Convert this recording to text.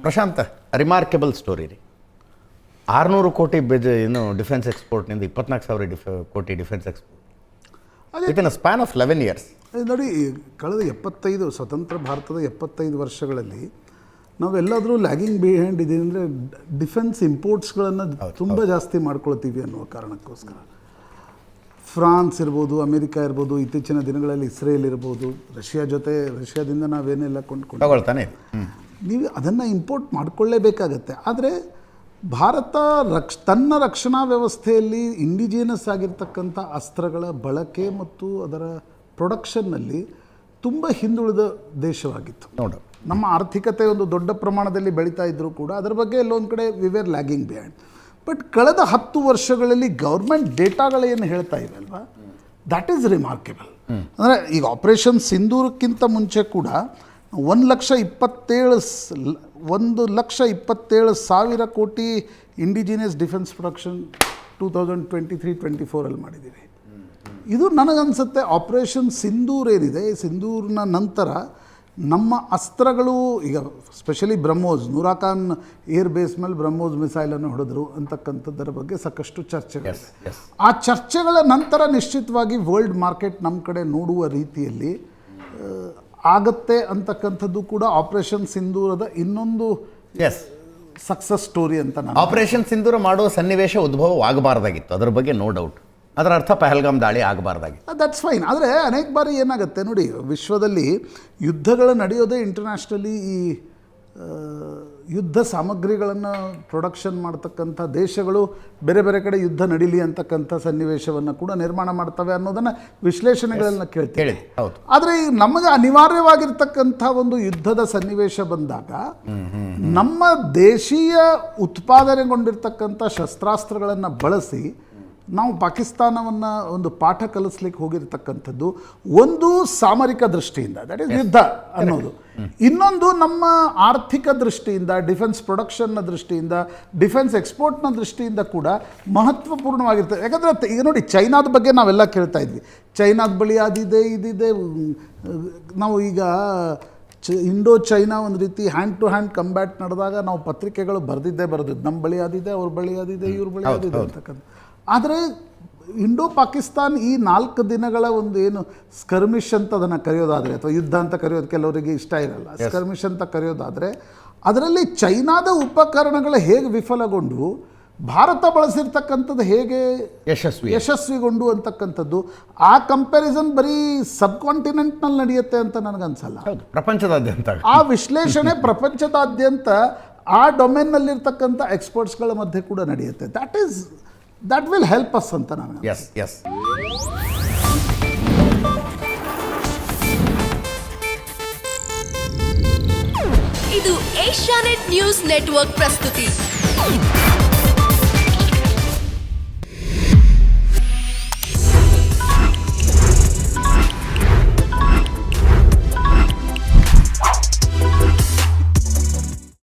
Prashant, remarkable story ರೀ. 600 ಕೋಟಿ ಏನು ಡಿಫೆನ್ಸ್ ಎಕ್ಸ್ಪೋರ್ಟ್ನಿಂದ 24,000 ಕೋಟಿ defence export within a span of 11 years. ನೋಡಿ, ಕಳೆದ 75 ಸ್ವತಂತ್ರ ಭಾರತದ 75 ವರ್ಷಗಳಲ್ಲಿ ನಾವೆಲ್ಲಾದರೂ ಲ್ಯಾಗಿಂಗ್ ಬಿಹೈಂಡ್ ಇದೆ ಅಂದರೆ ಡಿಫೆನ್ಸ್ ಇಂಪೋರ್ಟ್ಸ್ಗಳನ್ನು ತುಂಬ ಜಾಸ್ತಿ ಮಾಡ್ಕೊಳ್ತೀವಿ ಅನ್ನುವ ಕಾರಣಕ್ಕೋಸ್ಕರ. ಫ್ರಾನ್ಸ್ ಇರ್ಬೋದು, ಅಮೆರಿಕ ಇರ್ಬೋದು, ಇತ್ತೀಚಿನ ದಿನಗಳಲ್ಲಿ ಇಸ್ರೇಲ್ ಇರ್ಬೋದು, ರಷ್ಯಾದಿಂದ ನಾವೇನೆಲ್ಲ ತಗೊಳ್ತಾನೆ ನೀವು ಅದನ್ನು ಇಂಪೋರ್ಟ್ ಮಾಡಿಕೊಳ್ಳೇಬೇಕಾಗತ್ತೆ. ಆದರೆ ಭಾರತ ತನ್ನ ರಕ್ಷಣಾ ವ್ಯವಸ್ಥೆಯಲ್ಲಿ ಇಂಡಿಜಿನಸ್ ಆಗಿರ್ತಕ್ಕಂಥ ಅಸ್ತ್ರಗಳ ಬಳಕೆ ಮತ್ತು ಅದರ ಪ್ರೊಡಕ್ಷನ್ನಲ್ಲಿ ತುಂಬ ಹಿಂದುಳಿದ ದೇಶವಾಗಿತ್ತು. ನೋಡು, ನಮ್ಮ ಆರ್ಥಿಕತೆ ಒಂದು ದೊಡ್ಡ ಪ್ರಮಾಣದಲ್ಲಿ ಬೆಳೀತಾ ಇದ್ದರೂ ಕೂಡ ಅದರ ಬಗ್ಗೆ ಎಲ್ಲೊಂದು ಕಡೆ we were lagging behind. But ಕಳೆದ 10 ವರ್ಷಗಳಲ್ಲಿ ಗೌರ್ಮೆಂಟ್ ಡೇಟಾಗಳೇನು ಹೇಳ್ತಾ ಇವೆ ಅಲ್ವಾ, ದ್ಯಾಟ್ ಈಸ್ ರಿಮಾರ್ಕೆಬಲ್. ಅಂದರೆ ಈಗ ಆಪರೇಷನ್ ಸಿಂಧೂರಕ್ಕಿಂತ ಮುಂಚೆ ಕೂಡ 1,27,000 ಕೋಟಿ ಇಂಡಿಜಿನಿಯಸ್ ಡಿಫೆನ್ಸ್ ಪ್ರೊಡಕ್ಷನ್ 2023-24 ಮಾಡಿದ್ದೀವಿ. ಇದು ನನಗನ್ಸುತ್ತೆ ಆಪರೇಷನ್ ಸಿಂಧೂರ್ ಏನಿದೆ, ಸಿಂಧೂರ್ನ ನಂತರ ನಮ್ಮ ಅಸ್ತ್ರಗಳು ಈಗ ಸ್ಪೆಷಲಿ ಬ್ರಹ್ಮೋಸ್, ನೂರಾಖಾನ್ ಏರ್ ಬೇಸ್ ಮೇಲೆ ಬ್ರಹ್ಮೋಸ್ ಮಿಸೈಲನ್ನು ಹೊಡೆದ್ರು ಅಂತಕ್ಕಂಥದ್ದರ ಬಗ್ಗೆ ಸಾಕಷ್ಟು ಚರ್ಚೆಗಳಿದೆ. ಆ ಚರ್ಚೆಗಳ ನಂತರ ನಿಶ್ಚಿತವಾಗಿ ವರ್ಲ್ಡ್ ಮಾರ್ಕೆಟ್ ನಮ್ಮ ಕಡೆ ನೋಡುವ ರೀತಿಯಲ್ಲಿ ಆಗತ್ತೆ ಅಂತಕ್ಕಂಥದ್ದು ಕೂಡ ಆಪರೇಷನ್ ಸಿಂಧೂರದ ಇನ್ನೊಂದು ಸಕ್ಸಸ್ ಸ್ಟೋರಿ ಅಂತ ನಾನು. ಆಪರೇಷನ್ ಸಿಂಧೂರ ಮಾಡುವ ಸನ್ನಿವೇಶ ಉದ್ಭವವಾಗಬಾರ್ದಾಗಿತ್ತು, ಅದರ ಬಗ್ಗೆ ನೋ ಡೌಟ್. ಅದರ ಅರ್ಥ ಪಹಲ್ಗಾಮ್ ದಾಳಿ ಆಗಬಾರ್ದಾಗಿತ್ತು. That's fine. ಆದರೆ ಅನೇಕ ಬಾರಿ ಏನಾಗುತ್ತೆ ನೋಡಿ, ವಿಶ್ವದಲ್ಲಿ ಯುದ್ಧಗಳು ನಡೆಯೋದೇ ಇಂಟರ್ನ್ಯಾಷನಲಿ ಈ ಯುದ್ಧ ಸಾಮಗ್ರಿಗಳನ್ನು ಪ್ರೊಡಕ್ಷನ್ ಮಾಡ್ತಕ್ಕಂಥ ದೇಶಗಳು ಬೇರೆ ಬೇರೆ ಕಡೆ ಯುದ್ಧ ನಡೀಲಿ ಅಂತಕ್ಕಂಥ ಸನ್ನಿವೇಶವನ್ನು ಕೂಡ ನಿರ್ಮಾಣ ಮಾಡ್ತವೆ ಅನ್ನೋದನ್ನು ವಿಶ್ಲೇಷಣೆಗಳನ್ನು ಕೇಳ್ತೇವೆ. ಆದರೆ ನಮಗೆ ಅನಿವಾರ್ಯವಾಗಿರ್ತಕ್ಕಂಥ ಒಂದು ಯುದ್ಧದ ಸನ್ನಿವೇಶ ಬಂದಾಗ ನಮ್ಮ ದೇಶೀಯ ಉತ್ಪಾದನೆಗೊಂಡಿರ್ತಕ್ಕಂಥ ಶಸ್ತ್ರಾಸ್ತ್ರಗಳನ್ನು ಬಳಸಿ ನಾವು ಪಾಕಿಸ್ತಾನವನ್ನು ಒಂದು ಪಾಠ ಕಲಿಸ್ಲಿಕ್ಕೆ ಹೋಗಿರ್ತಕ್ಕಂಥದ್ದು ಒಂದು ಸಾಮರಿಕ ದೃಷ್ಟಿಯಿಂದ, ದಟ್ ಈಸ್ ಯುದ್ಧ ಅನ್ನೋದು. ಇನ್ನೊಂದು ನಮ್ಮ ಆರ್ಥಿಕ ದೃಷ್ಟಿಯಿಂದ, ಡಿಫೆನ್ಸ್ ಪ್ರೊಡಕ್ಷನ್ನ ದೃಷ್ಟಿಯಿಂದ, ಡಿಫೆನ್ಸ್ ಎಕ್ಸ್ಪೋರ್ಟ್ನ ದೃಷ್ಟಿಯಿಂದ ಕೂಡ ಮಹತ್ವಪೂರ್ಣವಾಗಿರ್ತದೆ. ಯಾಕಂದರೆ ಈಗ ನೋಡಿ, ಚೈನಾದ ಬಗ್ಗೆ ನಾವೆಲ್ಲ ಕೇಳ್ತಾ ಇದ್ವಿ, ಚೈನಾದ ಬಳಿ ಅದಿದೆ ಇದಿದೆ. ನಾವು ಈಗ ಇಂಡೋ ಚೈನಾ ಒಂದು ರೀತಿ ಹ್ಯಾಂಡ್ ಟು ಹ್ಯಾಂಡ್ ಕಂಬ್ಯಾಟ್ ನಡೆದಾಗ ನಾವು ಪತ್ರಿಕೆಗಳು ಬರೆದಿದ್ದು ನಮ್ಮ ಬಳಿ ಅದಿದೆ, ಅವ್ರ ಬಳಿ ಅದಿದೆ, ಇವ್ರ ಬಳಿ ಅದಿದೆ ಅಂತಕ್ಕಂಥ. ಆದರೆ ಇಂಡೋ ಪಾಕಿಸ್ತಾನ್ ಈ 4 ದಿನಗಳ ಒಂದು ಏನು ಸ್ಕರ್ಮಿಷ್ ಅಂತ ಅದನ್ನು ಕರೆಯೋದಾದರೆ, ಅಥವಾ ಯುದ್ಧ ಅಂತ ಕರೆಯೋದು ಕೆಲವರಿಗೆ ಇಷ್ಟ ಇರಲ್ಲ, ಸ್ಕರ್ಮಿಷ್ ಅಂತ ಕರೆಯೋದಾದರೆ ಅದರಲ್ಲಿ ಚೈನಾದ ಉಪಕರಣಗಳು ಹೇಗೆ ವಿಫಲಗೊಂಡು ಭಾರತ ಬಳಸಿರ್ತಕ್ಕಂಥದ್ದು ಹೇಗೆ ಯಶಸ್ವಿಗೊಂಡು ಅಂತಕ್ಕಂಥದ್ದು, ಆ ಕಂಪ್ಯಾರಿಸನ್ ಬರೀ ಸಬ್ ಕಾಂಟಿನೆಂಟ್ನಲ್ಲಿ ನಡೆಯುತ್ತೆ ಅಂತ ನನಗನ್ಸಲ್ಲ. ಪ್ರಪಂಚದಾದ್ಯಂತ ಆ ವಿಶ್ಲೇಷಣೆ ಪ್ರಪಂಚದಾದ್ಯಂತ ಆ ಡೊಮೇನ್ನಲ್ಲಿರ್ತಕ್ಕಂಥ ಎಕ್ಸ್ಪರ್ಟ್ಸ್ಗಳ ಮಧ್ಯೆ ಕೂಡ ನಡೆಯುತ್ತೆ. ದಟ್ ವಿಲ್ ಹೆಲ್ಪ್ ಅಸ್ ಅಂತ ನಾನು. ಇದು ಏಷ್ಯಾನೆಟ್ ನ್ಯೂಸ್ ನೆಟ್ವರ್ಕ್ ಪ್ರಸ್ತುತಿ.